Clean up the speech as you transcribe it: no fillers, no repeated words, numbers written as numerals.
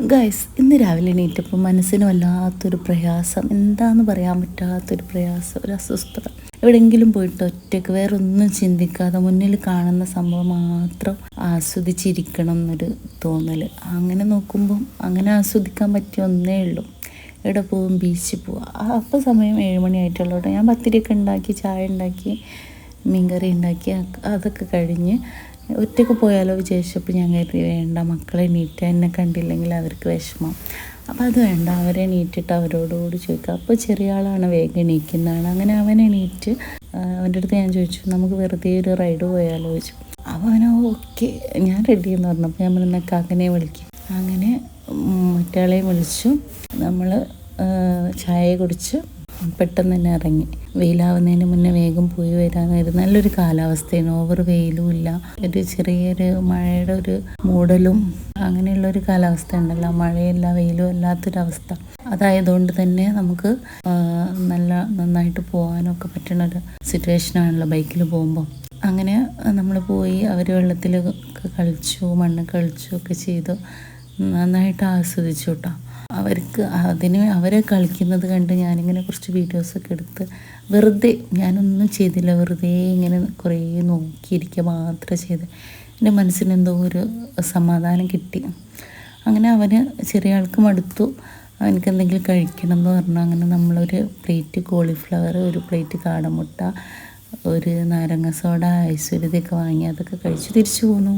Guys, ഇന്ന് രാവിലെ എണീറ്റപ്പോൾ മനസ്സിന് വല്ലാത്തൊരു പ്രയാസം, എന്താന്ന് പറയാൻ പറ്റാത്തൊരു പ്രയാസം, ഒരു അസ്വസ്ഥത. എവിടെയെങ്കിലും പോയിട്ട് ഒറ്റയ്ക്ക് വേറെ ഒന്നും ചിന്തിക്കാതെ മുന്നിൽ കാണുന്ന സംഭവം മാത്രം ആസ്വദിച്ചിരിക്കണം എന്നൊരു തോന്നൽ. അങ്ങനെ നോക്കുമ്പം അങ്ങനെ ആസ്വദിക്കാൻ പറ്റിയ ഒന്നേ ഉള്ളൂ. എവിടെ പോകും? ബീച്ചിൽ പോവുക. അപ്പോൾ സമയം 7 മണി ആയിട്ടുള്ളൂ. ഞാൻ പത്തിരിയൊക്കെ ഉണ്ടാക്കി, ചായ ഉണ്ടാക്കി, മീൻകറി ഉണ്ടാക്കി, അതൊക്കെ കഴിഞ്ഞ് ഒറ്റയ്ക്ക് പോയാലോ വിചാരിച്ചപ്പോൾ ഞാൻ കരുതി വേണ്ട, മക്കളെ എണീറ്റ് എന്നെ കണ്ടില്ലെങ്കിൽ അവർക്ക് വിഷമം. അപ്പോൾ അത് വേണ്ട, അവരെ എണീറ്റിട്ട് അവരോടുകൂടി ചോദിക്കുക. അപ്പോൾ ചെറിയ ആളാണ്, വേഗം എണീക്കുന്നതാണ്. അങ്ങനെ അവൻ എണീറ്റ് അവൻ്റെ അടുത്ത് ഞാൻ ചോദിച്ചു, നമുക്ക് വെറുതെ ഒരു റൈഡ് പോയാലോ ചോദിച്ചു. അപ്പോൾ അവനോ ഓക്കെ, ഞാൻ റെഡി എന്ന് പറഞ്ഞപ്പോൾ ഞാൻ പറഞ്ഞ കാക്കനെ വിളിക്കും. അങ്ങനെ മറ്റയാളെയും വിളിച്ചു. നമ്മൾ ചായ കുടിച്ച് പെട്ടെന്ന് തന്നെ ഇറങ്ങി. വെയിലാവുന്നതിന് മുന്നേ വേഗം പോയി വരാനായിരുന്നു. നല്ലൊരു കാലാവസ്ഥയാണ്, ഓവർ വെയിലും ഇല്ല, ഒരു ചെറിയൊരു മഴയുടെ ഒരു മൂടലും അങ്ങനെയുള്ളൊരു കാലാവസ്ഥ ഉണ്ടല്ലോ, മഴയില്ല വെയിലും ഇല്ലാത്തൊരവസ്ഥ. അതായതുകൊണ്ട് തന്നെ നമുക്ക് നന്നായിട്ട് പോകാനൊക്കെ പറ്റുന്നൊരു സിറ്റുവേഷനാണല്ലോ ബൈക്കിൽ പോകുമ്പോൾ. അങ്ങനെ നമ്മൾ പോയി, അവർ വെള്ളത്തിലൊക്കെ കളിച്ചു, മണ്ണ് കളിച്ചു ഒക്കെ ചെയ്തു, നന്നായിട്ട് ആസ്വദിച്ചു കേട്ടോ. അവരെ കളിക്കുന്നത് കണ്ട് ഞാനിങ്ങനെ കുറച്ച് വീഡിയോസൊക്കെ എടുത്ത് വെറുതെ, ഞാനൊന്നും ചെയ്തില്ല, വെറുതെ ഇങ്ങനെ കുറേ നോക്കിയിരിക്കുക മാത്രമേ ചെയ്ത്. എൻ്റെ മനസ്സിനെന്തോ ഒരു സമാധാനം കിട്ടി. അങ്ങനെ അവന് ചെറിയ ആൾക്ക് മടുത്തു, അവനക്ക് എന്തെങ്കിലും കഴിക്കണം എന്ന് പറഞ്ഞു. അങ്ങനെ നമ്മളൊരു പ്ലേറ്റ് കോളിഫ്ലവർ, ഒരു പ്ലേറ്റ് കാടമുട്ട, ഒരു നാരങ്ങ സോഡ, ഐശ്വര്യതയൊക്കെ വാങ്ങി അതൊക്കെ കഴിച്ച് തിരിച്ചു പോന്നു.